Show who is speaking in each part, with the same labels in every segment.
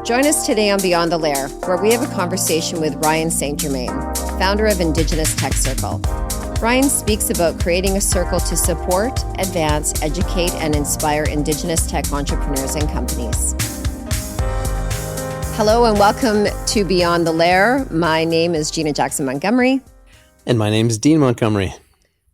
Speaker 1: Join us today on Beyond the Lair, where we have a conversation with Ryan St. Germaine, founder of Indigenous Tech Circle. Ryan speaks about creating a circle to support, advance, educate, and inspire Indigenous tech entrepreneurs and companies. Hello and welcome to Beyond the Lair. My name is Gina Jackson Montgomery.
Speaker 2: And my name is Dean Montgomery.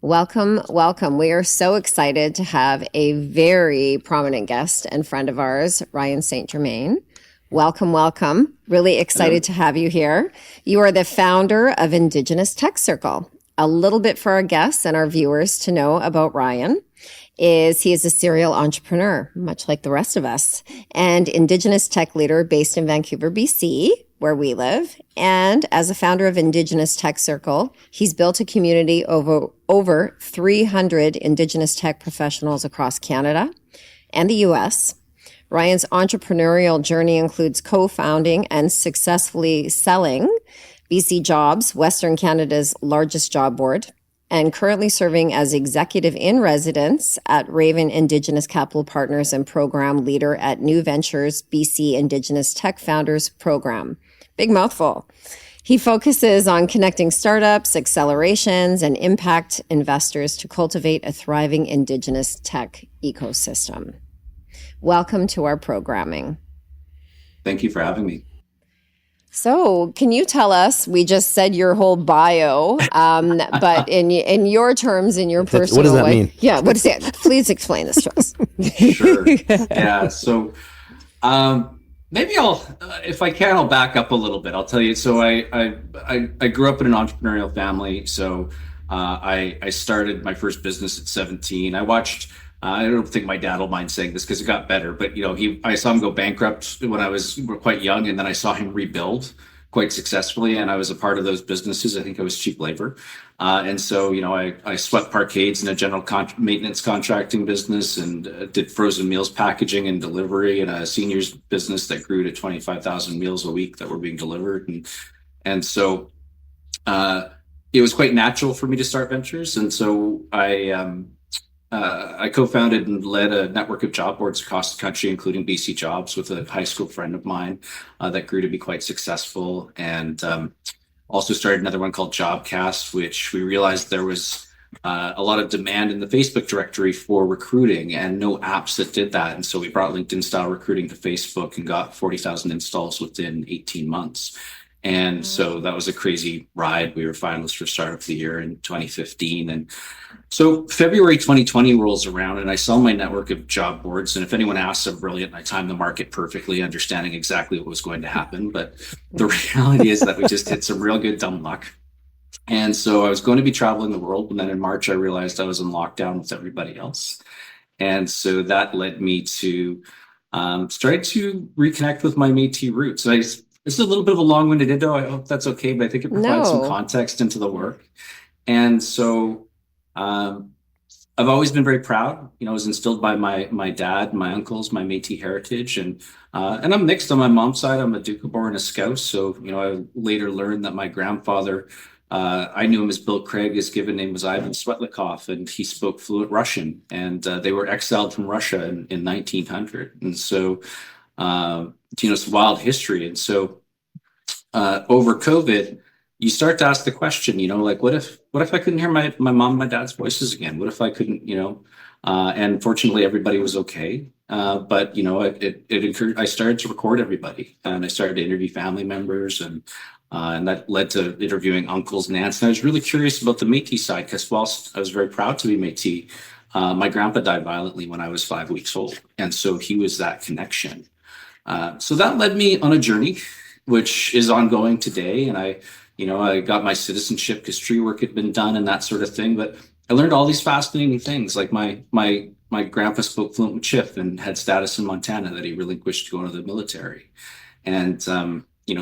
Speaker 1: Welcome, welcome. We are so excited to have a very prominent guest and friend of ours, Ryan St. Germaine. Welcome, welcome. Really excited to have you here. You are the founder of Indigenous Tech Circle. A little bit for our guests and our viewers to know about Ryan is he is a serial entrepreneur, much like the rest of us, and Indigenous tech leader based in Vancouver, BC, where we live. And as a founder of Indigenous Tech Circle, he's built a community of over 300 Indigenous tech professionals across Canada and the US. Ryan's entrepreneurial journey includes co-founding and successfully selling BCjobs, Western Canada's largest job board, and currently serving as executive in residence at Raven Indigenous Capital Partners and program leader at New Ventures BC Indigenous Tech Founders Program. Big mouthful. He focuses on connecting startups, accelerations, and impact investors to cultivate a thriving Indigenous tech ecosystem. Welcome to our programming.
Speaker 3: Thank you for having me.
Speaker 1: So can you tell us, we just said your whole bio, but in your terms, in your personal
Speaker 2: what does that
Speaker 1: way,
Speaker 2: mean?
Speaker 1: Yeah, what is it? Please explain this to us.
Speaker 3: Sure. Yeah. So maybe if I can, I'll back up a little bit. I'll tell you. So I grew up in an entrepreneurial family. So I started my first business at 17. I don't think my dad will mind saying this because it got better, but I saw him go bankrupt when I was quite young, and then I saw him rebuild quite successfully, and I was a part of those businesses. I think I was cheap labor, and so I swept parkades in a general maintenance contracting business, and did frozen meals packaging and delivery in a seniors business that grew to 25,000 meals a week that were being delivered, and so it was quite natural for me to start ventures, and so I co-founded and led a network of job boards across the country, including BCjobs, with a high school friend of mine that grew to be quite successful. And also started another one called Jobcast, which we realized there was a lot of demand in the Facebook directory for recruiting and no apps that did that. And so we brought LinkedIn style recruiting to Facebook and got 40,000 installs within 18 months. And so that was a crazy ride. We were finalists for Startup of the Year in 2015. And so February 2020 rolls around and I sell my network of job boards. And if anyone asks, I'm brilliant. I timed the market perfectly, understanding exactly what was going to happen. But the reality is that we just hit some real good dumb luck. And so I was going to be traveling the world. And then in March, I realized I was in lockdown with everybody else. And so that led me to start to reconnect with my Métis roots. This is a little bit of a long-winded intro. I hope that's okay, but I think it provides some context into the work. And so I've always been very proud. I was instilled by my dad, my uncles, my Métis heritage, and I'm mixed on my mom's side. I'm a Doukhobor and a Scouse. So I later learned that my grandfather, I knew him as Bill Craig. His given name was Ivan Svetlikov, and he spoke fluent Russian. And they were exiled from Russia in 1900. And so it's wild history. And so over COVID, you start to ask the question, what if I couldn't hear my mom and my dad's voices again? What if I couldn't, and fortunately everybody was okay. But it encouraged, I started to record everybody, and I started to interview family members, and that led to interviewing uncles and aunts. And I was really curious about the Métis side, because whilst I was very proud to be Métis, my grandpa died violently when I was 5 weeks old. And so he was that connection. So that led me on a journey, which is ongoing today. And I got my citizenship because tree work had been done and that sort of thing. But I learned all these fascinating things. Like my grandpa spoke fluent Chif and had status in Montana that he relinquished to go into the military. And,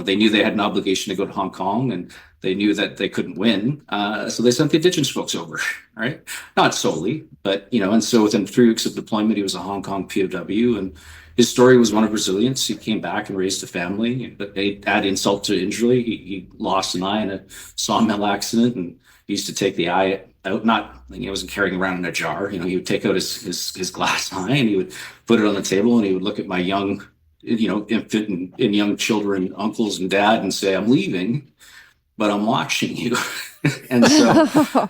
Speaker 3: they knew they had an obligation to go to Hong Kong, and they knew that they couldn't win. So they sent the Indigenous folks over, right? Not solely, but, and so within 3 weeks of deployment, he was a Hong Kong POW, and his story was one of resilience. He came back and raised a family, but add insult to injury. He lost an eye in a sawmill accident, and he used to take the eye out. He wasn't carrying around in a jar. He would take out his glass eye, and he would put it on the table, and he would look at my young infant and young children, uncles and dad, and say, I'm leaving, but I'm watching you. And so,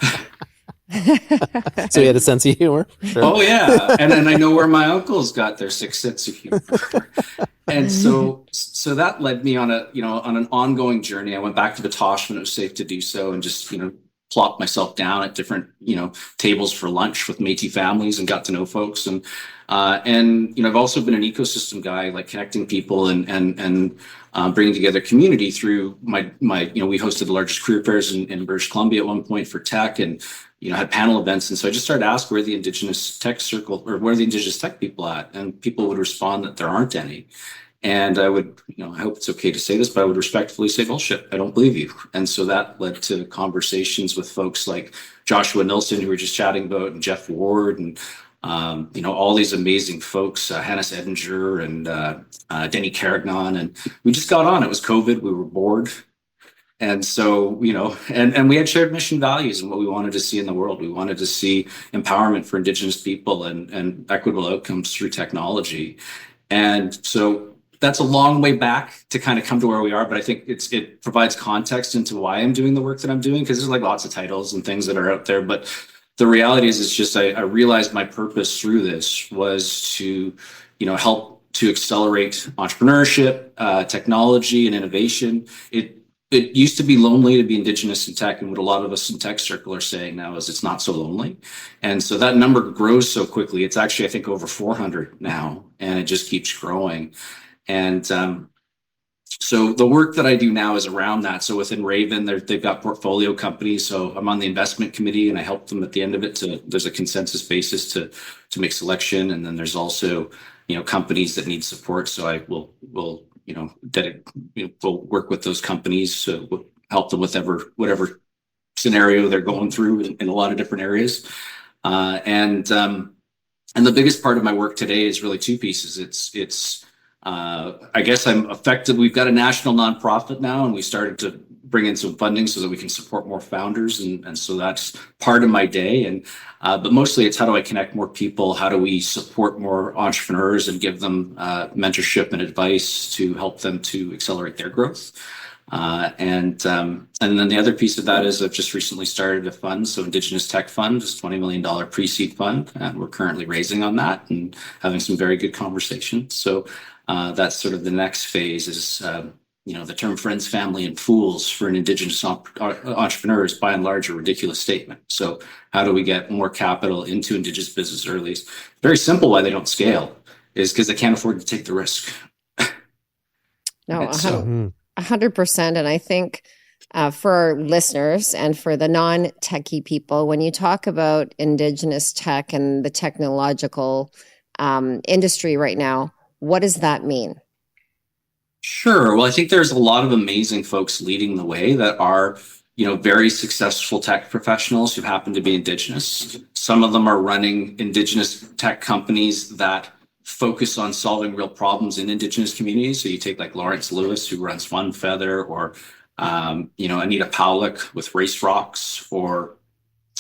Speaker 2: So he had a sense of humor. Sure.
Speaker 3: oh yeah. And then I know where my uncles got their sixth sense of humor. And so that led me on an ongoing journey. I went back to Batosh when it was safe to do so, and just, plopped myself down at different, tables for lunch with Métis families and got to know folks. And I've also been an ecosystem guy, like connecting people and bringing together community through my we hosted the largest career fairs in British Columbia at one point for tech, and had panel events. And so I just started to ask where the Indigenous Tech Circle, or where the Indigenous tech people at, and people would respond that there aren't any. And I would, I hope it's okay to say this, but I would respectfully say, bullshit, I don't believe you. And so that led to conversations with folks like Joshua Nilsson, who we were just chatting about, and Jeff Ward, and all these amazing folks, Hannes Edinger and Denny Carignan. And we just got on. It was COVID. We were bored. And so, and we had shared mission values and what we wanted to see in the world. We wanted to see empowerment for Indigenous people and equitable outcomes through technology. And so that's a long way back to kind of come to where we are, but I think it provides context into why I'm doing the work that I'm doing, because there's like lots of titles and things that are out there. But the reality is, it's just I realized my purpose through this was to, help to accelerate entrepreneurship, technology, and innovation. It used to be lonely to be Indigenous in tech, and what a lot of us in Tech Circle are saying now is it's not so lonely. And so that number grows so quickly. It's actually, I think, over 400 now, and it just keeps growing. And so the work that I do now is around that. So within Raven, they've got portfolio companies. So I'm on the investment committee, and I help them at the end of it there's a consensus basis to make selection. And then there's also, companies that need support. So I will we'll work with those companies to help them with whatever scenario they're going through in a lot of different areas. And the biggest part of my work today is really two pieces. It's I guess I'm effective. We've got a national nonprofit now, and we started to bring in some funding so that we can support more founders. And so that's part of my day. But mostly it's how do I connect more people? How do we support more entrepreneurs and give them mentorship and advice to help them to accelerate their growth? And then the other piece of that is I've just recently started a fund. So Indigenous Tech Fund is $20 million pre-seed fund. And we're currently raising on that and having some very good conversations. So that's sort of the next phase is, the term friends, family, and fools for an Indigenous entrepreneur is by and large a ridiculous statement. So how do we get more capital into Indigenous business early? It's very simple why they don't scale is because they can't afford to take the risk.
Speaker 1: No, 100%. And I think for our listeners and for the non-techie people, when you talk about Indigenous tech and the technological industry right now, what does that mean?
Speaker 3: Sure. Well, I think there's a lot of amazing folks leading the way that are, very successful tech professionals who happen to be Indigenous. Some of them are running Indigenous tech companies that focus on solving real problems in Indigenous communities. So you take like Lawrence Lewis, who runs One Feather, or, Anita Powlick with Race Rocks, or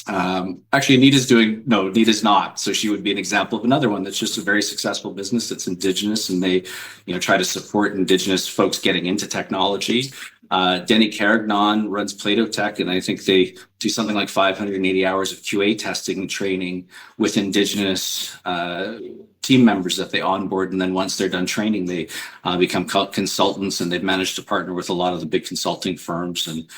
Speaker 3: actually Anita's not. So she would be an example of another one that's just a very successful business that's Indigenous, and they, try to support Indigenous folks getting into technology. Denny Carignan runs Plato Tech, and I think they do something like 580 hours of QA testing and training with Indigenous team members that they onboard. And then once they're done training, they become consultants, and they've managed to partner with a lot of the big consulting firms and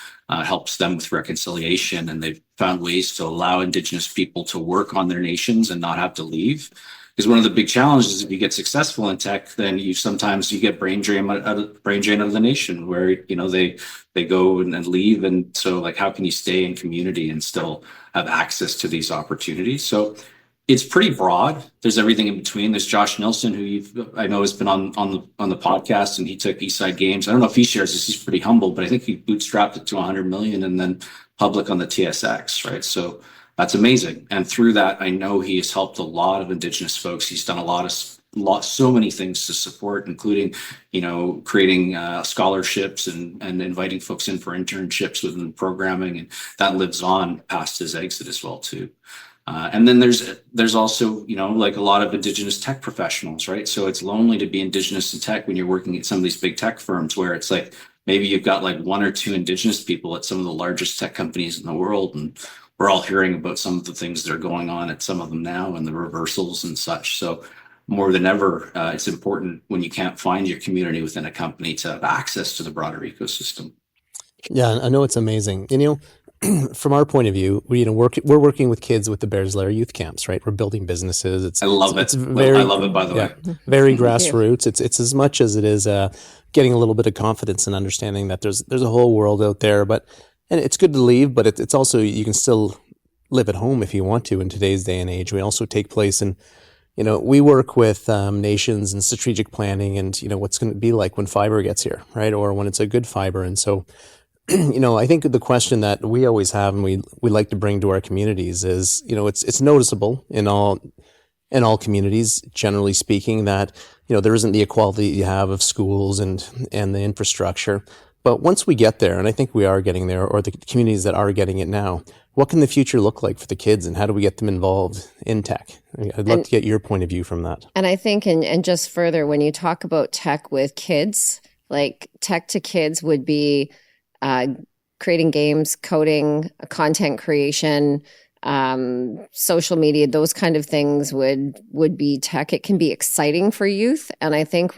Speaker 3: helps them with reconciliation. And they've found ways to allow Indigenous people to work on their nations and not have to leave. Because one of the big challenges, if you get successful in tech, then you get brain drain out of the nation, where they go and leave. And so, like, how can you stay in community and still have access to these opportunities? So it's pretty broad. There's everything in between. There's Josh Nilsson, who I know has been on the podcast, and he took Eastside Games. I don't know if he shares this. He's pretty humble, but I think he bootstrapped it to 100 million and then public on the TSX, right? So that's amazing. And through that, I know he has helped a lot of Indigenous folks. He's done so many things to support, including, creating scholarships and inviting folks in for internships within programming. And that lives on past his exit as well, too. And then there's also, like a lot of Indigenous tech professionals, right? So it's lonely to be Indigenous in tech when you're working at some of these big tech firms where it's like maybe you've got like one or two Indigenous people at some of the largest tech companies in the world. And we're all hearing about some of the things that are going on at some of them now and the reversals and such. So more than ever, it's important when you can't find your community within a company to have access to the broader ecosystem.
Speaker 2: Yeah, I know it's amazing. From our point of view, we're working with kids with the Bears Lair youth camps, right? We're building businesses.
Speaker 3: I love it.
Speaker 2: It's very,
Speaker 3: I love it, by the way.
Speaker 2: Very grassroots. It's as much as it is getting a little bit of confidence and understanding that there's a whole world out there. And it's good to leave, but it's also, you can still live at home if you want to in today's day and age. We also take place in, we work with nations and strategic planning and, what's going to be like when fiber gets here, right? Or when it's a good fiber. And so, I think the question that we always have and we like to bring to our communities is, it's noticeable in all communities, generally speaking, that, there isn't the equality you have of schools and the infrastructure. But once we get there, and I think we are getting there, or the communities that are getting it now, what can the future look like for the kids and how do we get them involved in tech? I'd love to get your point of view from that.
Speaker 1: And I think, and just further, when you talk about tech with kids, like tech to kids would be creating games, coding, content creation, social media, those kind of things would be tech. It can be exciting for youth. And I think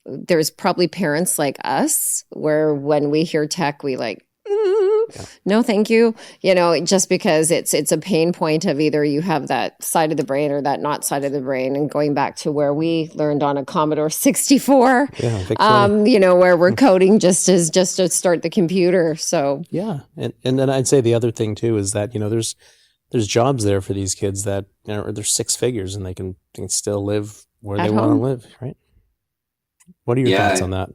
Speaker 1: there's probably parents like us where when we hear tech, we like, no, thank you. Just because it's a pain point of either you have that side of the brain or that not side of the brain. And going back to where we learned on a Commodore 64, where we're coding just to start the computer. So
Speaker 2: yeah, and then I'd say the other thing too is that there's jobs there for these kids that they're six figures and they can still live where they want to live, right? What are your thoughts on that?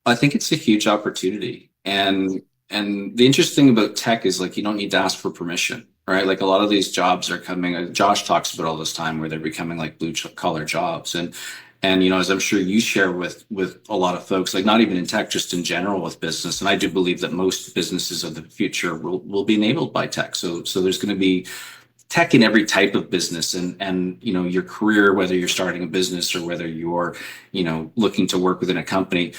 Speaker 3: I think it's a huge opportunity. And the interesting about tech is like you don't need to ask for permission, right? Like a lot of these jobs are coming. Josh talks about all this time where they're becoming like blue collar jobs, and as I'm sure you share with a lot of folks, like not even in tech, just in general with business. And I do believe that most businesses of the future will be enabled by tech. So there's going to be tech in every type of business, and your career, whether you're starting a business or whether you're looking to work within a company,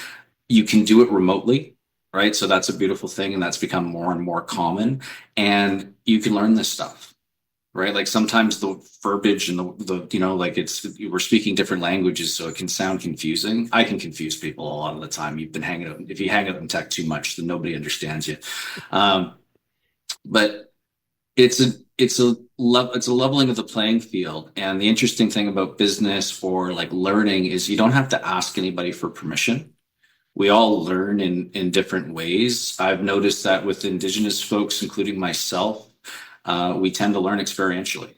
Speaker 3: you can do it remotely. Right. So that's a beautiful thing. And that's become more and more common. And you can learn this stuff. Right. Like sometimes the verbiage and we're speaking different languages, so it can sound confusing. I can confuse people a lot of the time. If you hang out in tech too much, then nobody understands you. But it's a leveling of the playing field. And the interesting thing about business or like learning is you don't have to ask anybody for permission. We all learn in different ways. I've noticed that with Indigenous folks, including myself, we tend to learn experientially,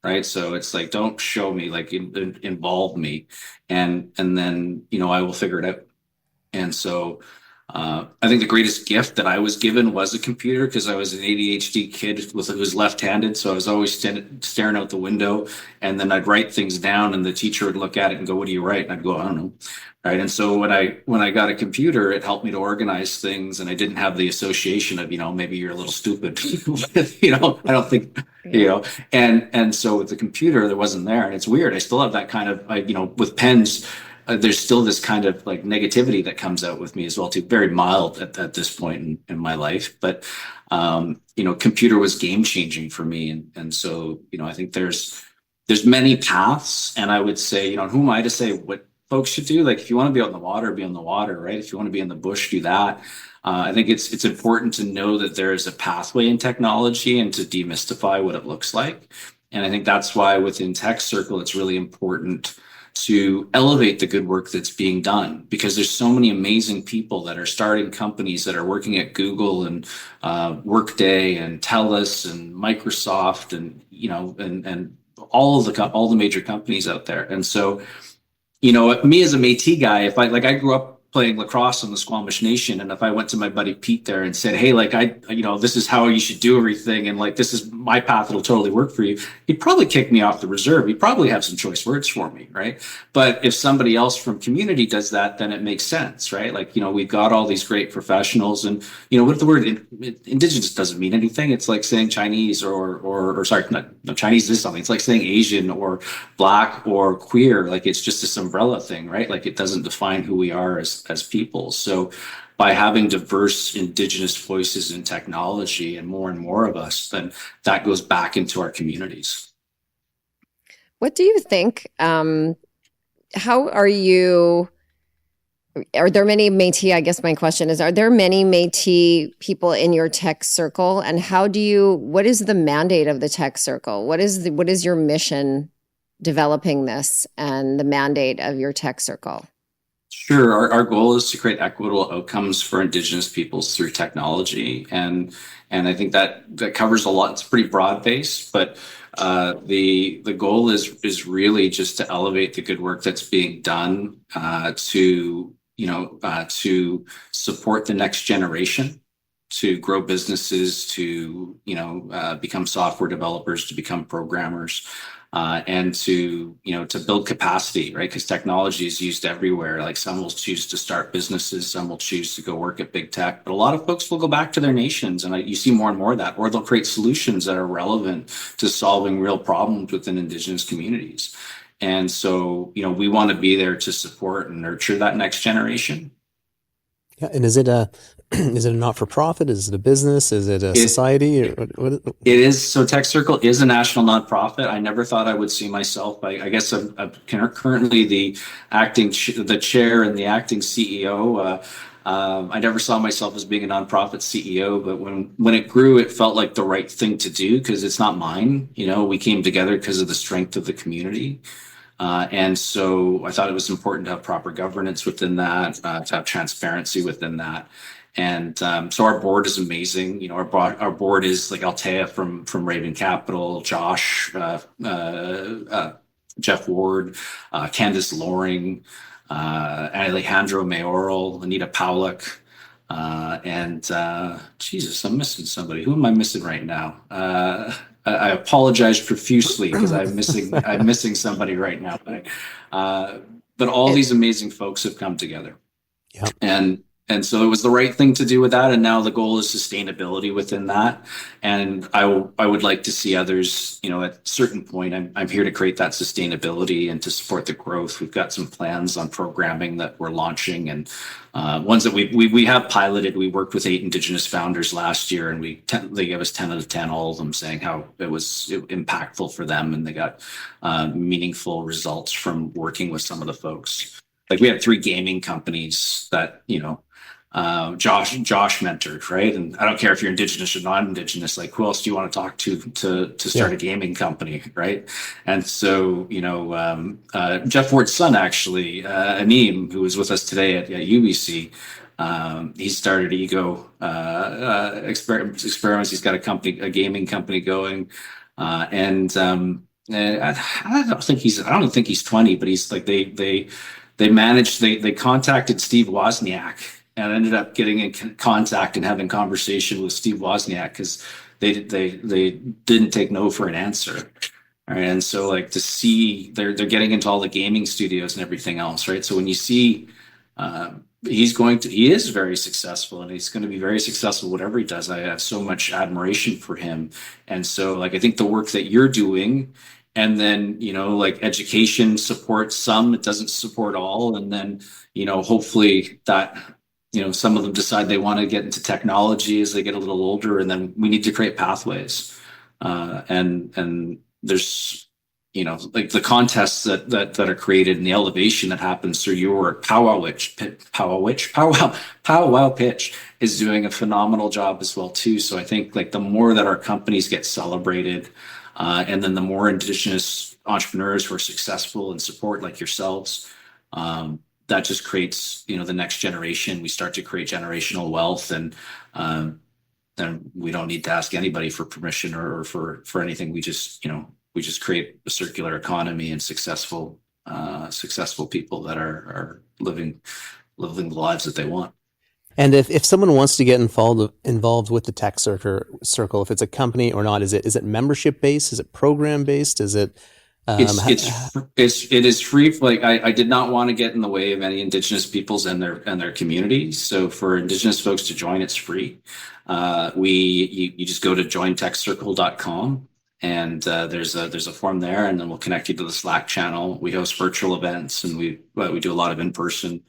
Speaker 3: right? So it's like, don't show me, like involve me, and then I will figure it out. And so I think the greatest gift that I was given was a computer, because I was an ADHD kid who was left-handed. So I was always staring out the window, and then I'd write things down and the teacher would look at it and go, "What do you write?" And I'd go, "I don't know." Right. And so when I got a computer, it helped me to organize things, and I didn't have the association of, maybe you're a little stupid, I don't think, and so with the computer, there wasn't there. And it's weird. I still have that kind of, with pens, there's still this kind of like negativity that comes out with me as well, too. Very mild at this point in my life. But, computer was game changing for me. And so, I think there's many paths, and I would say, who am I to say what folks should do? Like, if you want to be on the water, be on the water, right? If you want to be in the bush, do that. I think it's important to know that there is a pathway in technology and to demystify what it looks like. And I think that's why within Tech Circle, it's really important to elevate the good work that's being done, because there's so many amazing people that are starting companies that are working at Google and Workday and TELUS and Microsoft and, and all the major companies out there. And so, me as a Métis guy, I grew up playing lacrosse on the Squamish Nation. And if I went to my buddy Pete there and said, hey, like this is how you should do everything. And like, this is my path. It'll totally work for you. He'd probably kick me off the reserve. He'd probably have some choice words for me. Right. But if somebody else from community does that, then it makes sense. Right. Like, we've got all these great professionals, and, what the word Indigenous doesn't mean anything. It's like saying Chinese or sorry, no, Chinese is something. It's like saying Asian or Black or queer. Like, it's just this umbrella thing, right? Like, it doesn't define who we are as people. So by having diverse Indigenous voices in technology and more of us, then that goes back into our communities.
Speaker 1: What do you think? How are you? Are there many Métis? I guess my question is, are there many Métis people in your tech circle? And what is the mandate of the tech circle? What is your mission developing this and the mandate of your tech circle?
Speaker 3: Sure. Our goal is to create equitable outcomes for Indigenous peoples through technology. And I think that covers a lot. It's pretty broad based, but the goal is really just to elevate the good work that's being done to support the next generation, to grow businesses, to become software developers, to become programmers, and to build capacity, right? Because technology is used everywhere. Like, some will choose to start businesses, some will choose to go work at big tech, but a lot of folks will go back to their nations, and you see more and more of that, or they'll create solutions that are relevant to solving real problems within Indigenous communities. And so, we want to be there to support and nurture that next generation.
Speaker 2: Yeah, and is it a not-for-profit? Is it a business? Is it a society? Or what?
Speaker 3: It is. So Tech Circle is a national nonprofit. I never thought I would see myself. I guess I'm currently the chair and the acting CEO. I never saw myself as being a nonprofit CEO, but when it grew, it felt like the right thing to do, because it's not mine. We came together because of the strength of the community. And so I thought it was important to have proper governance within that, to have transparency within that. And so our board is amazing. Our board is like Altea from Raven Capital, Josh, Jeff Ward, Candace Loring, Alejandro Mayoral, Anita Pawlik, and Jesus, I'm missing somebody. Who am I missing right now? I apologize profusely because I'm missing somebody right now. But all these amazing folks have come together.
Speaker 2: Yeah.
Speaker 3: And so it was the right thing to do with that. And now the goal is sustainability within that. And I would like to see others, at a certain point, I'm here to create that sustainability and to support the growth. We've got some plans on programming that we're launching, and ones that we have piloted. We worked with 8 Indigenous founders last year, and they gave us 10 out of 10, all of them saying how it was impactful for them. And they got meaningful results from working with some of the folks. Like, we had 3 gaming companies that, Josh mentored, right? And I don't care if you're Indigenous or non-Indigenous, like, who else do you want to talk to start a gaming company, right? And so, Jeff Ward's son, actually, Aneem, who was with us today at UBC, he started Ego Experiments. He's got a gaming company going, and I don't think he's 20, but he's like, they contacted Steve Wozniak, and ended up getting in contact and having conversation with Steve Wozniak, because they didn't take no for an answer. All right. And so, like, to see they're getting into all the gaming studios and everything else, right? So when you see he is very successful, and he's going to be very successful whatever he does. I have so much admiration for him. And so, like, I think the work that you're doing, and then, like, education supports some, it doesn't support all. And then, hopefully that, some of them decide they want to get into technology as they get a little older, and then we need to create pathways. And there's, like, the contests that are created and the elevation that happens through your powwow pitch is doing a phenomenal job as well too. So I think, like, the more that our companies get celebrated, and then the more Indigenous entrepreneurs who are successful and support, like yourselves, that just creates, the next generation. We start to create generational wealth, and then we don't need to ask anybody for permission or for anything. We just create a circular economy and successful people that are living living the lives that they want.
Speaker 2: And if someone wants to get involved with the tech circle, if it's a company or not, is it membership based? Is it program based? Is it
Speaker 3: it is free. Like I did not want to get in the way of any Indigenous peoples and their communities. So for Indigenous folks to join, it's free. You just go to jointechcircle.com, and there's a form there, and then we'll connect you to the Slack channel. We host virtual events, and we do a lot of in person.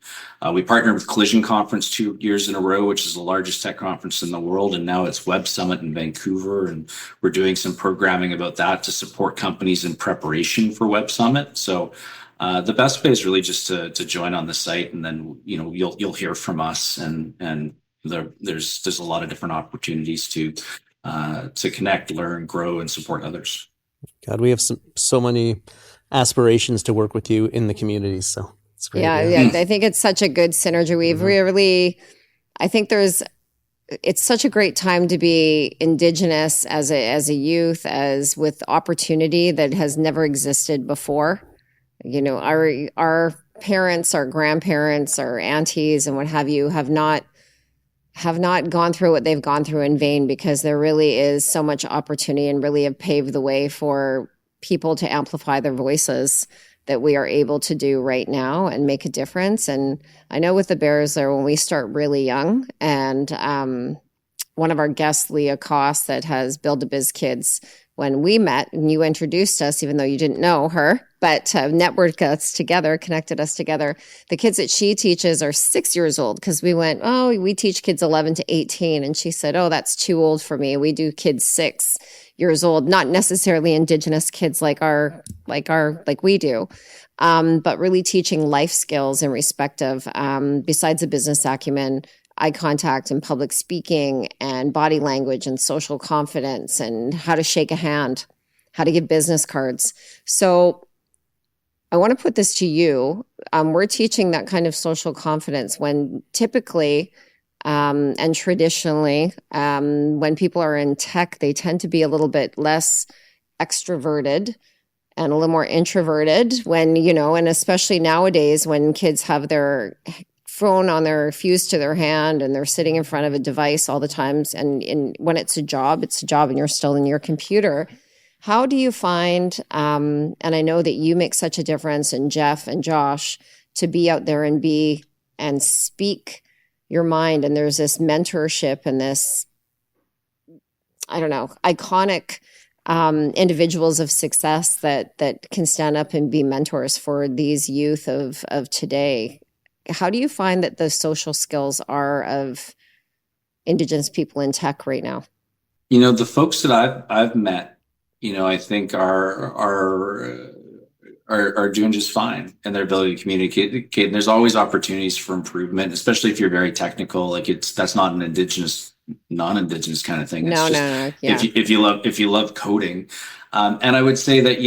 Speaker 3: We partnered with Collision Conference 2 years in a row, which is the largest tech conference in the world, and now it's Web Summit in Vancouver, and we're doing some programming about that to support companies in preparation for Web Summit. So the best way is really just to join on the site, and then you'll hear from us, and there's a lot of different opportunities to connect, learn, grow, and support others.
Speaker 2: God, we have so many aspirations to work with you in the communities. So it's great.
Speaker 1: Yeah. I think it's such a good synergy. We've really, I think it's such a great time to be Indigenous as a youth, as with opportunity that has never existed before. Our parents, our grandparents, our aunties, and what have you have not gone through what they've gone through in vain, because there really is so much opportunity, and really have paved the way for people to amplify their voices that we are able to do right now and make a difference. And I know with the Bears there, when we start really young, and one of our guests, Leah Koss, that has Build a Biz Kids, when we met and you introduced us, even though you didn't know her, but networked us together, connected us together. The kids that she teaches are 6 years old, because we went, we teach kids 11 to 18. And she said, that's too old for me. We do kids 6 years old, not necessarily Indigenous kids like we do, but really teaching life skills in respect of, besides the business acumen, eye contact and public speaking and body language and social confidence and how to shake a hand, how to give business cards. So I want to put this to you. We're teaching that kind of social confidence when typically and traditionally, when people are in tech, they tend to be a little bit less extroverted and a little more introverted when, and especially nowadays when kids have their phone on their fused to their hand and they're sitting in front of a device all the times. And when it's a job and you're still in your computer. How do you find, and I know that you make such a difference, and Jeff and Josh, to be out there and speak your mind. And there's this mentorship and this, iconic individuals of success that can stand up and be mentors for these youth of today. How do you find that the social skills are of Indigenous people in tech right now?
Speaker 3: The folks that I've met, I think are doing just fine in their ability to communicate. And there's always opportunities for improvement, especially if you're very technical. Like that's not an non-Indigenous kind of thing. It's
Speaker 1: no. Yeah.
Speaker 3: If you love coding, and I would say that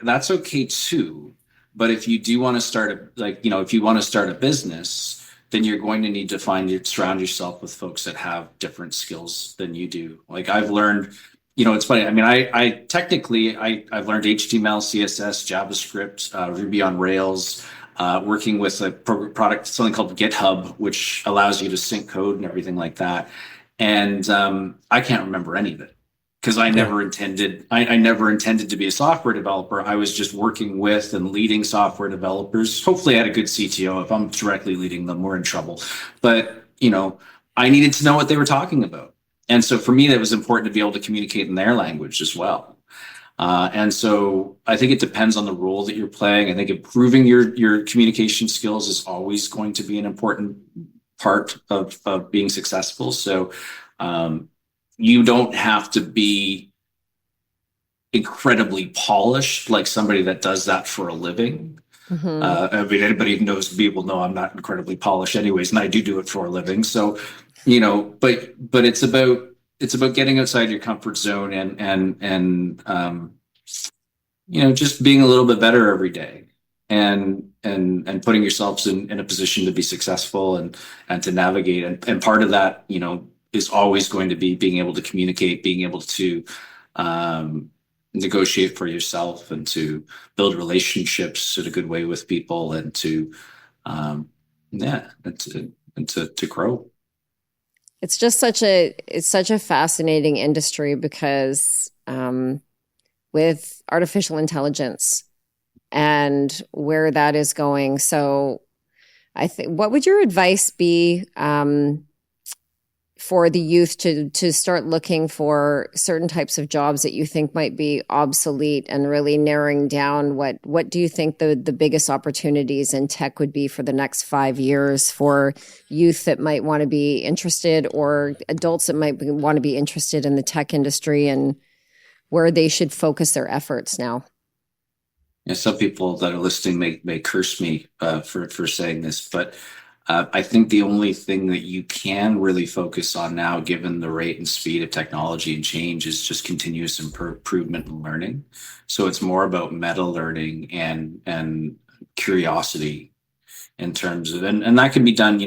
Speaker 3: that's okay too. But if you do want to start if you want to start a business, then you're going to need to surround yourself with folks that have different skills than you do. Like I've learned. It's funny. I mean, I've learned HTML, CSS, JavaScript, Ruby on Rails, working with a product, something called GitHub, which allows you to sync code and everything like that. And I can't remember any of it because I never intended to be a software developer. I was just working with and leading software developers. Hopefully I had a good CTO. If I'm directly leading them, we're in trouble. But, I needed to know what they were talking about. And so for me, that was important to be able to communicate in their language as well. And so I think it depends on the role that you're playing. I think improving your communication skills is always going to be an important part of being successful. So you don't have to be incredibly polished like somebody that does that for a living. Mm-hmm. I mean, anybody who knows me will know I'm not incredibly polished anyways, and I do it for a living. So but it's about getting outside your comfort zone and just being a little bit better every day and putting yourselves in a position to be successful and to navigate. And part of that, is always going to be being able to communicate, being able to negotiate for yourself and to build relationships in a good way with people and to yeah, and to grow.
Speaker 1: It's just such a fascinating industry because with artificial intelligence and where that is going. So I think, what would your advice be for the youth to start looking for certain types of jobs that you think might be obsolete, and really narrowing down what do you think the biggest opportunities in tech would be for the next 5 years for youth that might want to be interested, or adults that might want to be interested in the tech industry, and where they should focus their efforts now?
Speaker 3: Yeah, some people that are listening may curse me for saying this, but I think the only thing that you can really focus on now, given the rate and speed of technology and change, is just continuous improvement and learning. So it's more about meta learning and curiosity in terms of, and that can be done.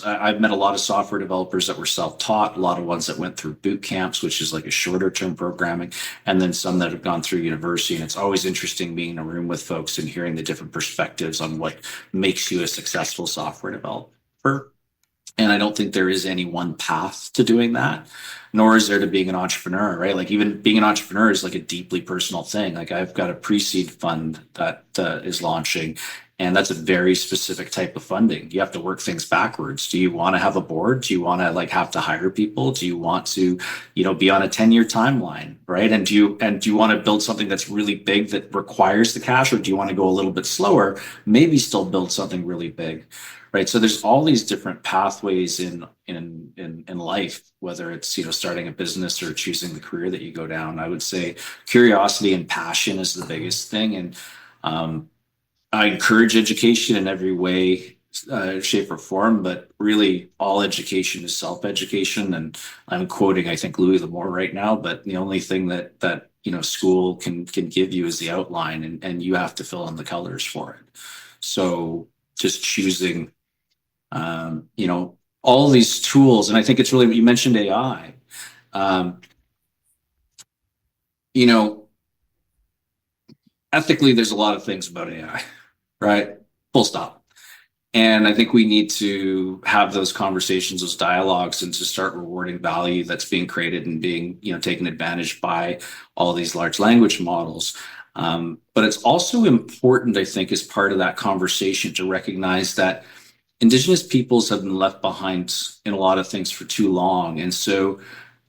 Speaker 3: I've met a lot of software developers that were self-taught, a lot of ones that went through boot camps, which is like a shorter term programming, and then some that have gone through university. And it's always interesting being in a room with folks and hearing the different perspectives on what makes you a successful software developer. And I don't think there is any one path to doing that, nor is there to being an entrepreneur, right? Like, even being an entrepreneur is like a deeply personal thing. Like, I've got a pre-seed fund that is launching, and that's a very specific type of funding. You have to work things backwards. Do you want to have a board? Do you want to have to hire people? Do you want to, be on a 10-year timeline, right? And do you want to build something that's really big that requires the cash, or do you want to go a little bit slower, maybe still build something really big? Right. So there's all these different pathways in life, whether it's, starting a business or choosing the career that you go down. I would say curiosity and passion is the biggest thing. And I encourage education in every way, shape or form, but really all education is self-education. And I'm quoting, I think, Louis L'Amour right now, but the only thing that school can give you is the outline, and you have to fill in the colors for it. So just choosing all these tools. And I think it's really, you mentioned AI, ethically, there's a lot of things about AI, right? Full stop. And I think we need to have those conversations, those dialogues, and to start rewarding value that's being created and being, taken advantage by all these large language models. But it's also important, I think, as part of that conversation, to recognize that Indigenous peoples have been left behind in a lot of things for too long. And so,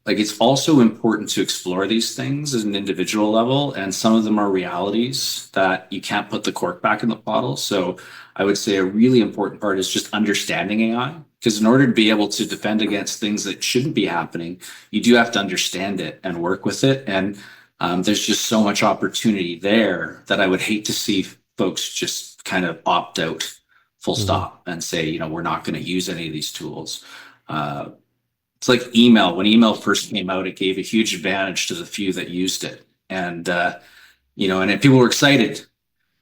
Speaker 3: it's also important to explore these things at an individual level. And some of them are realities that you can't put the cork back in the bottle. So I would say a really important part is just understanding AI, because in order to be able to defend against things that shouldn't be happening, you do have to understand it and work with it. And there's just so much opportunity there that I would hate to see folks just kind of opt out full stop and say, we're not going to use any of these tools. It's like email. When email first came out, it gave a huge advantage to the few that used it. And, and people were excited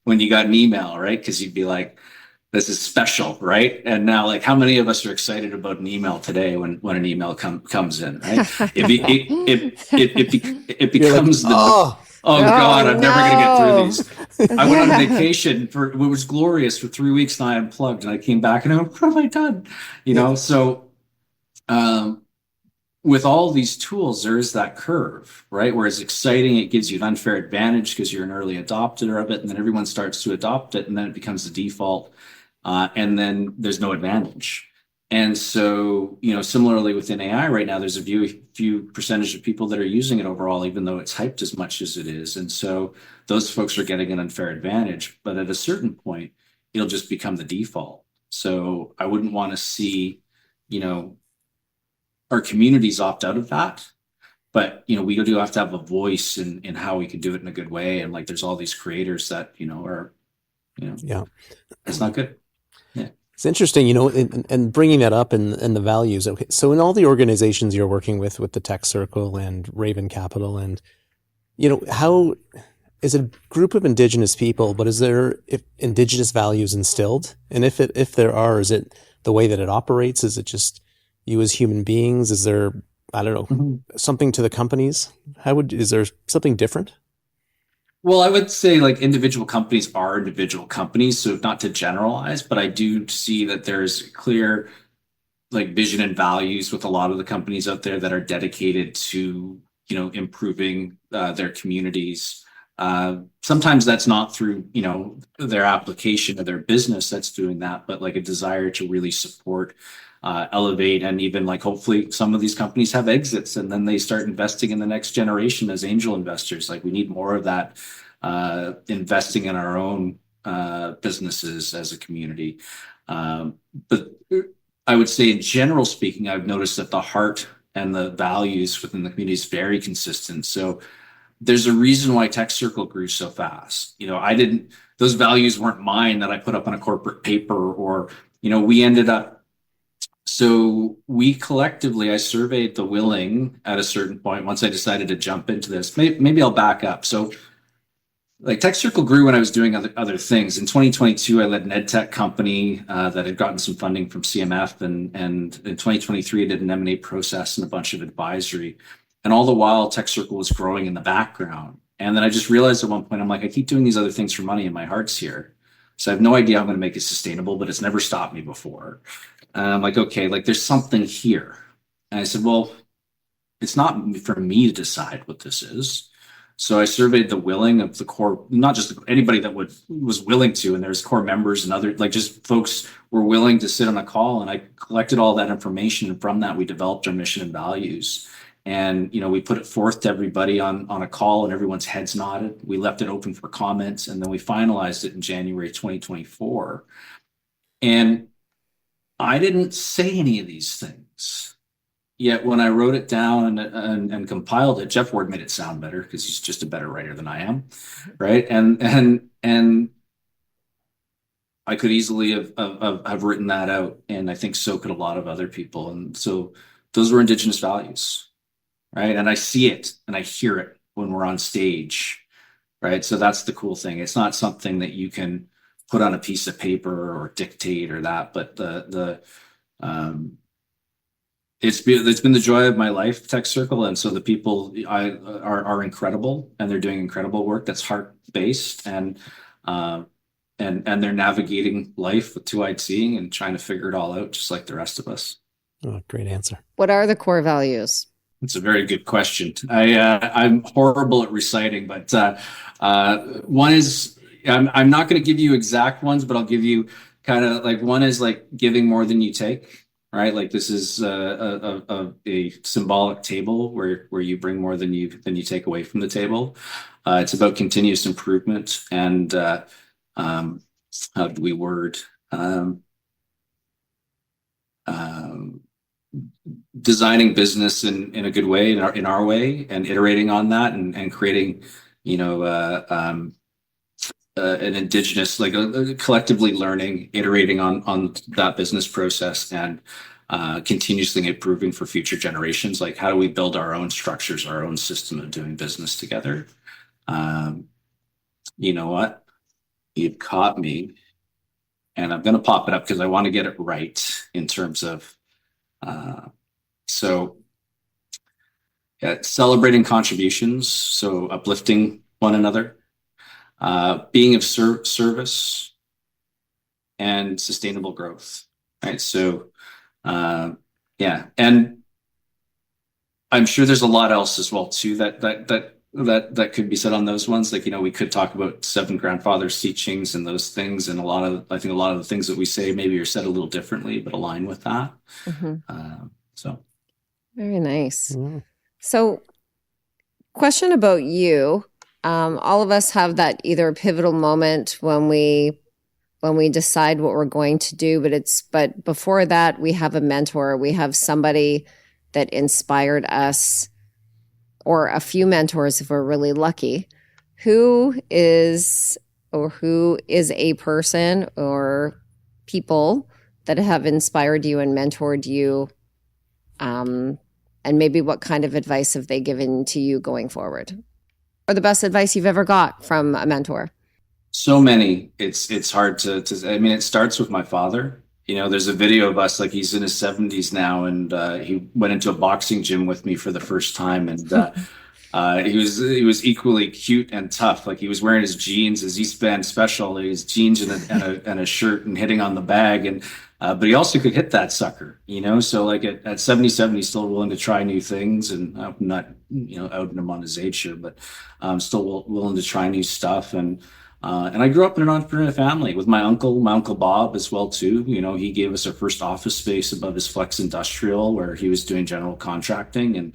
Speaker 3: when you got an email, right? Because you'd be like, this is special, right? And now, how many of us are excited about an email today when an email comes in, right? It becomes Oh God, I'm never going to get through these. I went on vacation it was glorious for 3 weeks, and I unplugged, and I came back and I went, what have I done? So with all these tools, there is that curve, right? Where it's exciting, it gives you an unfair advantage because you're an early adopter of it, and then everyone starts to adopt it, and then it becomes the default, and then there's no advantage. And so, similarly within AI right now, there's a few percentage of people that are using it overall, even though it's hyped as much as it is. And so those folks are getting an unfair advantage, but at a certain point, it'll just become the default. So I wouldn't want to see, our communities opt out of that. But, we do have to have a voice in how we can do it in a good way. And there's all these creators that, are,
Speaker 2: yeah,
Speaker 3: it's not good. Yeah.
Speaker 2: It's interesting, and bringing that up and the values. Okay, so in all the organizations you're working with the Tech Circle and Raven Capital, and how is it a group of Indigenous people? But is there Indigenous values instilled? And if there are, is it the way that it operates? Is it just you as human beings? Is there, I don't know, something to the companies? Is there something different?
Speaker 3: Well, I would say like individual companies are individual companies, so not to generalize, but I do see that there's clear like vision and values with a lot of the companies out there that are dedicated to, improving their communities. Sometimes that's not through, their application of their business that's doing that, but like a desire to really support, elevate, and even like hopefully some of these companies have exits and then they start investing in the next generation as angel investors. Like we need more of that, investing in our own businesses as a community. But I would say in general speaking, I've noticed that the heart and the values within the community is very consistent. So there's a reason why Tech Circle grew so fast. Those values weren't mine that I put up on a corporate paper or, we ended up, so we collectively, I surveyed the willing at a certain point once I decided to jump into this. Maybe I'll back up. So like Tech Circle grew when I was doing other things. In 2022, I led an EdTech company that had gotten some funding from CMF, and in 2023, I did an M&A process and a bunch of advisory. And all the while, Tech Circle was growing in the background. And then I just realized at one point, I'm like, I keep doing these other things for money and my heart's here. So I have no idea how I'm going to make it sustainable, but it's never stopped me before. And I'm like, okay, like there's something here. And I said, well, it's not for me to decide what this is. So I surveyed the willing of the core, not just anybody that was willing to, and there's core members and other, like just folks were willing to sit on a call, and I collected all that information. And from that, we developed our mission and values. And, we put it forth to everybody on a call, and everyone's heads nodded. We left it open for comments, and then we finalized it in January 2024. And I didn't say any of these things. Yet when I wrote it down and compiled it, Jeff Ward made it sound better because he's just a better writer than I am, right? And I could easily have written that out, and I think so could a lot of other people. And so those were Indigenous values, right? And I see it and I hear it when we're on stage, right? So that's the cool thing. It's not something that you can put on a piece of paper or dictate or that, but it's been the joy of my life, Tech Circle, and so the people are incredible, and they're doing incredible work that's heart-based, and they're navigating life with two-eyed seeing and trying to figure it all out, just like the rest of us.
Speaker 2: Oh, great answer.
Speaker 1: What are the core values?
Speaker 3: It's a very good question. I'm horrible at reciting, but one is I'm not going to give you exact ones, but I'll give you kind of like one is like giving more than you take. Right, like this is a symbolic table where you bring more than you take away from the table. It's about continuous improvement and how do we word designing business in a good way, in our way, and iterating on that and creating an Indigenous, like collectively learning, iterating on that business process, and continuously improving for future generations. Like, how do we build our own structures, our own system of doing business together? You know what? You've caught me, and I'm going to pop it up because I want to get it right in terms of celebrating contributions, so uplifting one another. Being of service and sustainable growth, right? So, and I'm sure there's a lot else as well too that could be said on those ones. Like, we could talk about seven grandfathers' teachings and those things, and I think a lot of the things that we say maybe are said a little differently, but align with that. Mm-hmm. So,
Speaker 1: very nice. Mm. So, question about you. All of us have that either pivotal moment when we decide what we're going to do, but before that, we have a mentor. We have somebody that inspired us, or a few mentors if we're really lucky. Who is a person or people that have inspired you and mentored you? And maybe what kind of advice have they given to you going forward? Or the best advice you've ever got from a mentor?
Speaker 3: So many. It's hard to I mean, it starts with my father. There's a video of us, like he's in his 70s now, and he went into a boxing gym with me for the first time. And He was equally cute and tough. Like he was wearing his jeans, his East Band special, his jeans and a shirt and hitting on the bag. And but he also could hit that sucker, So like at 77, he's still willing to try new things, and I'm not outing him on his age here, but still willing to try new stuff. And I grew up in an entrepreneurial family with my uncle Bob as well too. He gave us our first office space above his Flex Industrial, where he was doing general contracting, and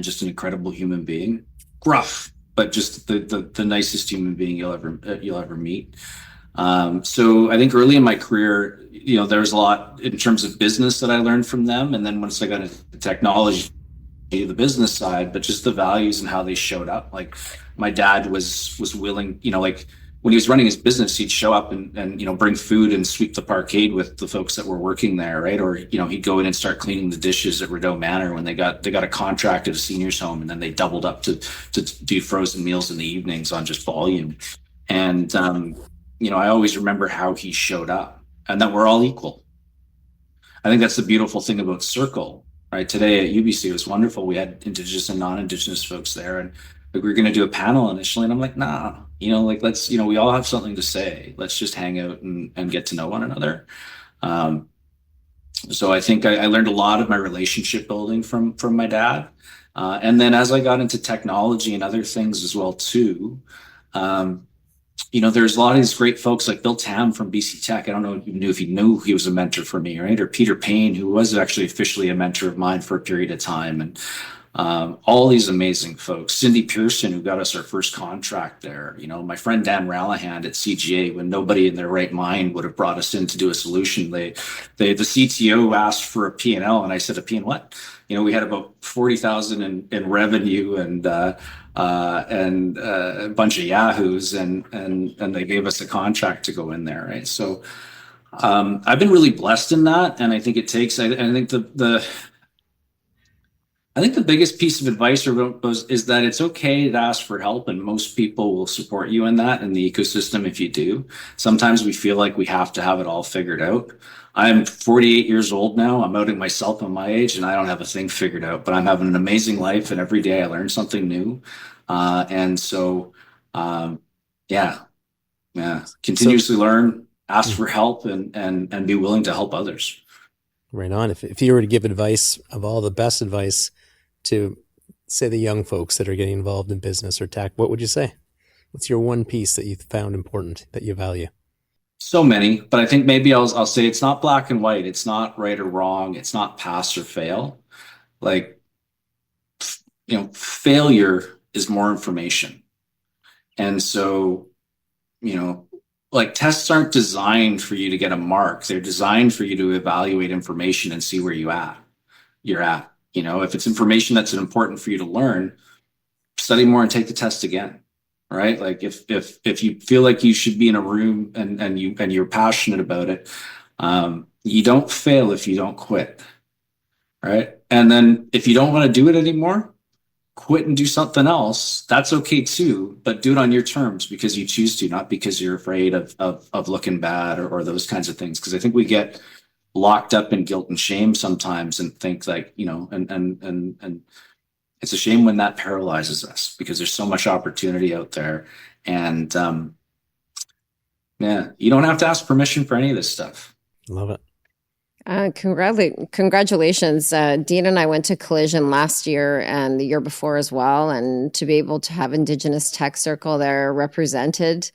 Speaker 3: just an incredible human being. Gruff, but just the nicest human being you'll ever meet. So I think early in my career, there's a lot in terms of business that I learned from them, and then once I got into technology, the business side, but just the values and how they showed up. Like my dad was willing, like when he was running his business, he'd show up and bring food and sweep the parkade with the folks that were working there, right? Or he'd go in and start cleaning the dishes at Rideau Manor when they got a contract at a seniors home, and then they doubled up to do frozen meals in the evenings on just volume. And I always remember how he showed up, and that we're all equal. I think that's the beautiful thing about Circle, right? Today at UBC, it was wonderful. We had Indigenous and non-Indigenous folks there, and we were going to do a panel initially, and I'm like, nah, let's, we all have something to say. Let's just hang out and get to know one another. So I think I learned a lot of my relationship building from my dad. And then as I got into technology and other things as well too, there's a lot of these great folks like Bill Tam from BC Tech. I don't know if you knew he was a mentor for me, right? Or Peter Payne, who was actually officially a mentor of mine for a period of time. And all these amazing folks. Cindy Pearson, who got us our first contract there. My friend Dan Rallahand at CGA, when nobody in their right mind would have brought us in to do a solution. The CTO asked for a P&L, and I said, a P and what? We had about 40,000 in revenue and a bunch of yahoos, and they gave us a contract to go in there, right? So I've been really blessed in that, and I think it takes. I think I think the biggest piece of advice is that it's okay to ask for help, and most people will support you in that in the ecosystem if you do. Sometimes we feel like we have to have it all figured out. I'm 48 years old now. I'm outing myself on my age, and I don't have a thing figured out, but I'm having an amazing life, and every day I learn something new. And so, continuously learn, ask for help, and be willing to help others.
Speaker 2: Right on. If you were to give advice, of all the best advice to, say, the young folks that are getting involved in business or tech, what would you say? What's your one piece that you found important, that you value?
Speaker 3: So many, but I think maybe I'll say it's not black and white. It's not right or wrong. It's not pass or fail. Like, failure is more information. And so, like tests aren't designed for you to get a mark. They're designed for you to evaluate information and see where you're at. If it's information that's important for you to learn, study more and take the test again. Right? Like if you feel like you should be in a room and you're passionate about it, you don't fail if you don't quit. Right? And then if you don't want to do it anymore, quit and do something else. That's okay too, but do it on your terms because you choose to, not because you're afraid of looking bad or those kinds of things. Because I think we get locked up in guilt and shame sometimes and think like, and it's a shame when that paralyzes us because there's so much opportunity out there. And you don't have to ask permission for any of this stuff.
Speaker 2: Love it.
Speaker 1: Congratulations. Dean and I went to Collision last year and the year before as well. And to be able to have Indigenous Tech Circle there represented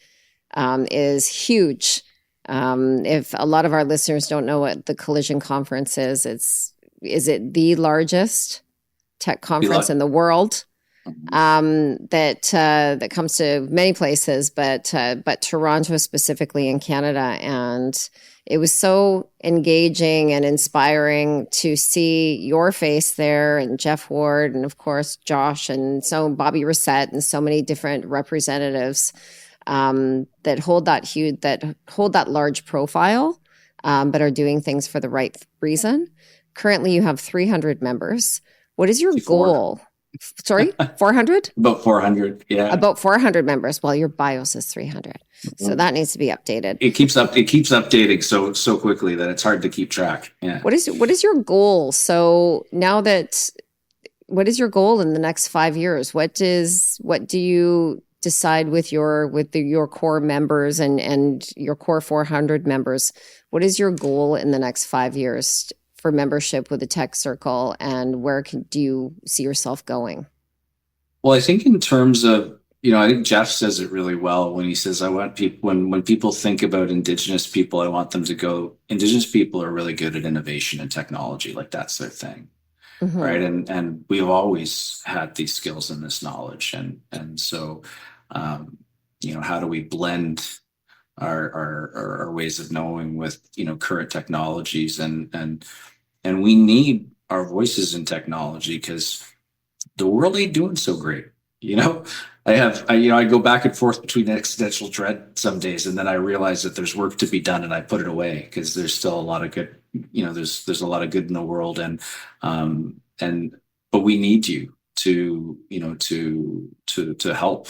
Speaker 1: is huge. If a lot of our listeners don't know what the Collision conference is it the largest tech conference in the world that comes to many places, but Toronto specifically in Canada. And it was so engaging and inspiring to see your face there and Jeff Ward and of course Josh and so Bobby Reset and so many different representatives that hold that large profile, but are doing things for the right reason. Currently, you have 300 members. What is your goal? Sorry, 400?
Speaker 3: About 400, yeah.
Speaker 1: About 400 members. Well, your bio says 300. So that needs to be updated.
Speaker 3: It keeps updating so quickly that it's hard to keep track. Yeah.
Speaker 1: What is your goal? So now that what is your goal in the next 5 years? What do you decide with your core members and your core 400 members? What is your goal in the next 5 years for membership with the Tech Circle, and where do you see yourself going?
Speaker 3: Well, I think in terms of, I think Jeff says it really well when he says, I want people, when people think about Indigenous people, I want them to go, Indigenous people are really good at innovation and technology. Like that's their thing.
Speaker 1: Mm-hmm.
Speaker 3: Right. And we've always had these skills and this knowledge. And so, how do we blend our ways of knowing with, current technologies and we need our voices in technology because the world ain't doing so great. I go back and forth between existential dread some days, and then I realize that there's work to be done, and I put it away because there's still a lot of good. There's a lot of good in the world, but we need you to help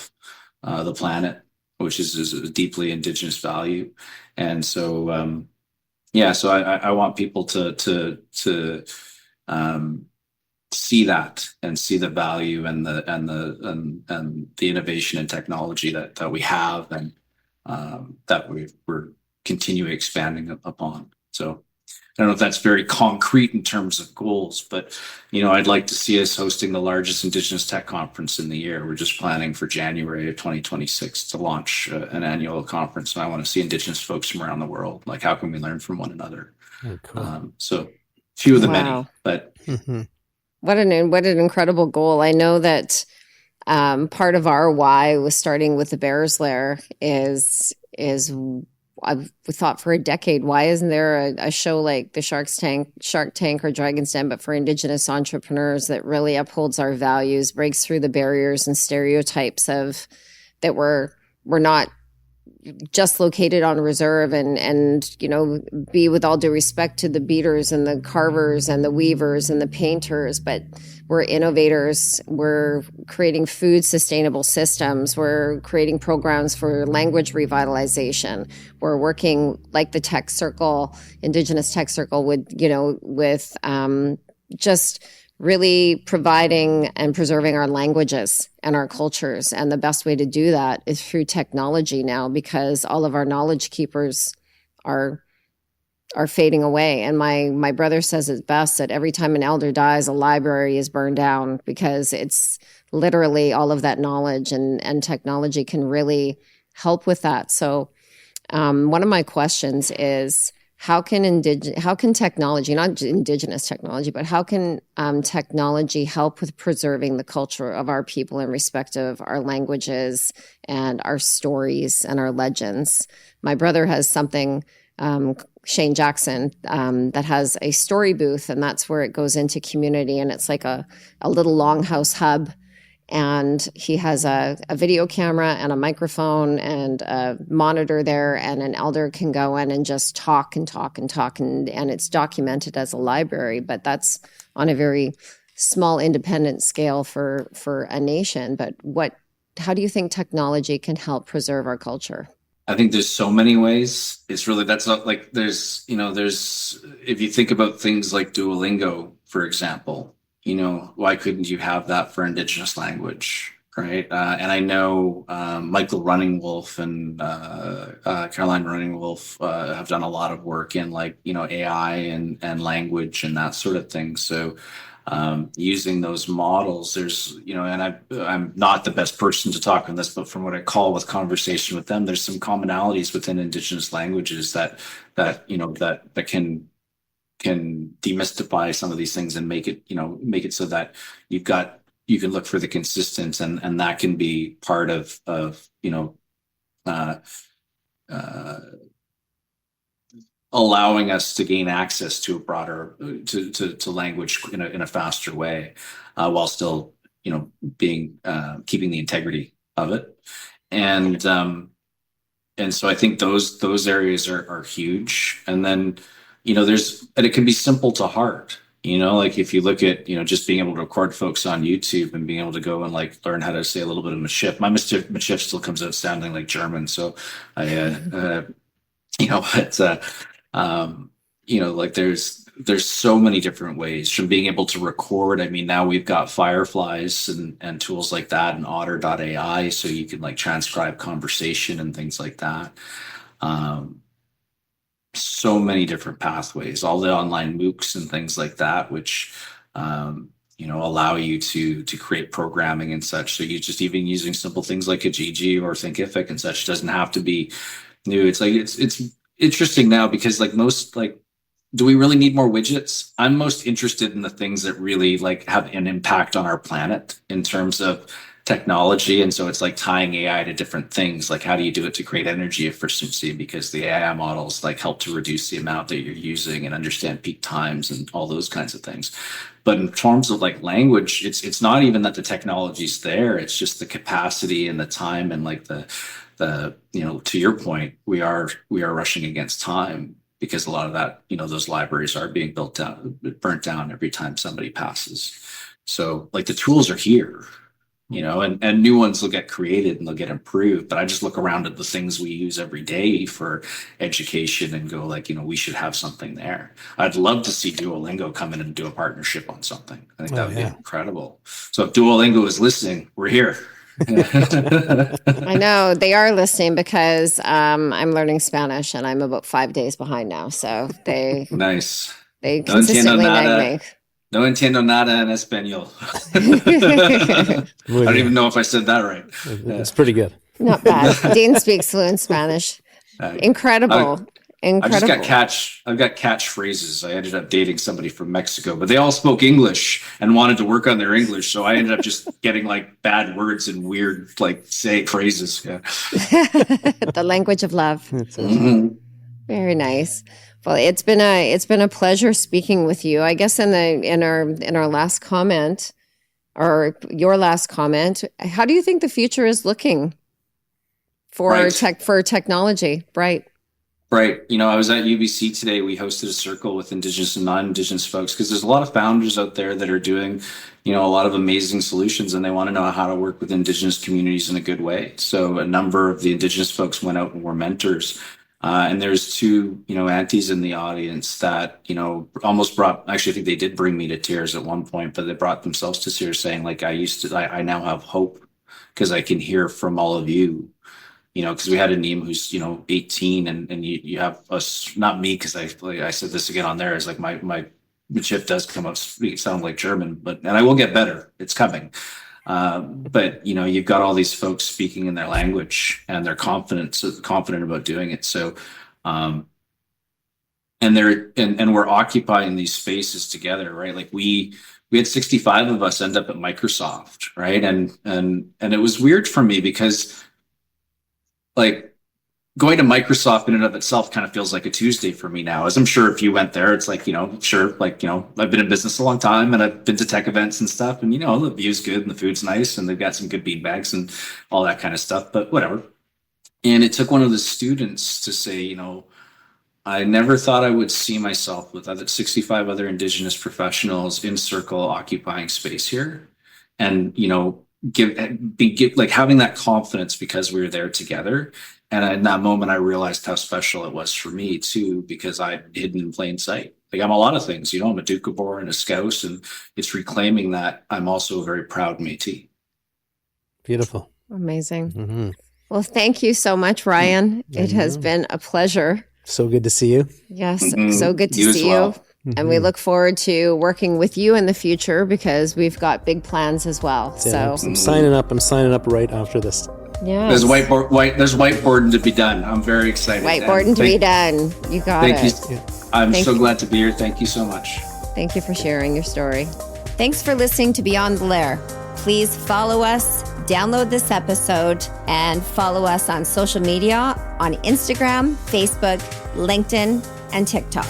Speaker 3: the planet, which is a deeply Indigenous value, and so so I want people to see that and see the value and the innovation and technology that we have and that we're continuing expanding upon. So I don't know if that's very concrete in terms of goals, but I'd like to see us hosting the largest Indigenous Tech conference in the year. We're just planning for January of 2026 to launch an annual conference, and I want to see Indigenous folks from around the world. Like, how can we learn from one another?
Speaker 2: Oh, cool.
Speaker 3: So few of the
Speaker 1: Wow.
Speaker 3: many, but.
Speaker 2: Mm-hmm.
Speaker 1: What an incredible goal. I know that part of our why was starting with the Bears Lair is we thought for a decade, why isn't there a show like the Shark Tank or Dragon's Den, but for Indigenous entrepreneurs that really upholds our values, breaks through the barriers and stereotypes of that we're not just located on reserve and be with all due respect to the beaters and the carvers and the weavers and the painters, but we're innovators. We're creating food sustainable systems. We're creating programs for language revitalization. We're working like the Tech Circle, Indigenous Tech Circle with just really providing and preserving our languages and our cultures. And the best way to do that is through technology now, because all of our knowledge keepers are fading away. And my brother says it best, that every time an elder dies, a library is burned down, because it's literally all of that knowledge, and technology can really help with that. So one of my questions is, how can technology, not Indigenous technology, but how can technology help with preserving the culture of our people in respect of our languages and our stories and our legends? My brother has something, Shane Jackson, that has a story booth, and that's where it goes into community, and it's like a little longhouse hub. And he has a video camera and a microphone and a monitor there, and an elder can go in and just talk, and it's documented as a library. But that's on a very small independent scale for a nation. But how do you think technology can help preserve our culture?
Speaker 3: I think there's so many ways. It's really, that's not like there's if you think about things like Duolingo, for example, why couldn't you have that for Indigenous language, right? And I know Michael Running Wolf and Caroline Running Wolf have done a lot of work in AI and language and that sort of thing. So using those models, there's, and I'm not the best person to talk on this, but from what I call with conversation with them, there's some commonalities within Indigenous languages that can demystify some of these things and make it so that you can look for the consistence, and that can be part of allowing us to gain access to a broader to language in a faster way, while still being keeping the integrity of it, and so I think those areas are huge. And then and it can be simple to heart, like if you look at, just being able to record folks on YouTube and being able to go and learn how to say a little bit of Mashif. My Mashif still comes out sounding like German. So there's there's so many different ways, from being able to record. I mean, now we've got Fireflies and tools like that, and Otter.ai, so you can like transcribe conversation and things like that. So many different pathways, all the online MOOCs and things like that, which allow you to create programming and such. So you just even using simple things like Kijiji or Thinkific and such doesn't have to be new. It's like it's interesting now, because like most, like, do we really need more widgets? I'm most interested in the things that really like have an impact on our planet in terms of technology. And so it's like tying AI to different things. Like, how do you do it to create energy efficiency? Because the AI models like help to reduce the amount that you're using and understand peak times and all those kinds of things. But in terms of like language, it's not even that the technology's there. It's just the capacity and the time, and like the to your point, we are rushing against time, because a lot of that, those libraries are being burnt down every time somebody passes. So like the tools are here, and new ones will get created and they'll get improved. But I just look around at the things we use every day for education and go like, we should have something there. I'd love to see Duolingo come in and do a partnership on something. I think that would be incredible. So if Duolingo is listening, we're here.
Speaker 1: I know they are listening, because I'm learning Spanish and I'm about 5 days behind now. So they
Speaker 3: nice.
Speaker 1: They consistently nag me.
Speaker 3: No entiendo nada en español. I don't even know if I said that right.
Speaker 2: It's pretty good.
Speaker 1: Not bad. Dean speaks fluent Spanish. Incredible. Incredible.
Speaker 3: I've got catchphrases. I ended up dating somebody from Mexico, but they all spoke English and wanted to work on their English. So I ended up just getting like bad words and weird like phrases. Yeah.
Speaker 1: The language of love. Mm-hmm. Very nice. Well, it's been a pleasure speaking with you. I guess in our last comment, or your last comment, how do you think the future is looking for technology? Right.
Speaker 3: Right. I was at UBC today. We hosted a circle with Indigenous and non-Indigenous folks, because there's a lot of founders out there that are doing, a lot of amazing solutions, and they want to know how to work with Indigenous communities in a good way. So a number of the Indigenous folks went out and were mentors. And there's two, aunties in the audience that, almost actually, I think they did bring me to tears at one point, but they brought themselves to tears, saying like, I now have hope, because I can hear from all of you. Because we had a Neem who's, 18, and you have us, not me, because I said this again on there, is like my chip does come up, sound like German, and I will get better. It's coming. But you've got all these folks speaking in their language, and they're confident about doing it. So, and we're occupying these spaces together, right? Like we had 65 of us end up at Microsoft, right? And it was weird for me, because like going to Microsoft in and of itself kind of feels like a Tuesday for me now. As I'm sure if you went there, it's like, sure, like, I've been in business a long time, and I've been to tech events and stuff, and, the view's good and the food's nice, and they've got some good beanbags and all that kind of stuff, but whatever. And it took one of the students to say, I never thought I would see myself with 65 other Indigenous professionals in circle occupying space here. And, like having that confidence because we were there together. And in that moment, I realized how special it was for me too, because I'd hidden in plain sight. Like I'm a lot of things, I'm a Doukhobor and a Scouse, and it's reclaiming that I'm also a very proud Métis.
Speaker 2: Beautiful.
Speaker 1: Amazing. Mm-hmm. Well, thank you so much, Ryan. It has been a pleasure.
Speaker 2: So good to see you.
Speaker 1: Yes, so good to see you. And we look forward to working with you in the future, because we've got big plans as well.
Speaker 2: Yeah, so I'm signing up right after this.
Speaker 1: Yeah.
Speaker 3: There's whiteboarding to be done. I'm very excited.
Speaker 1: Whiteboarding to be done. You got it.
Speaker 3: Thank you. I'm so glad to be here. Thank you so much.
Speaker 1: Thank you for sharing your story. Thanks for listening to Beyond the Lair. Please follow us, download this episode, and follow us on social media on Instagram, Facebook, LinkedIn, and TikTok.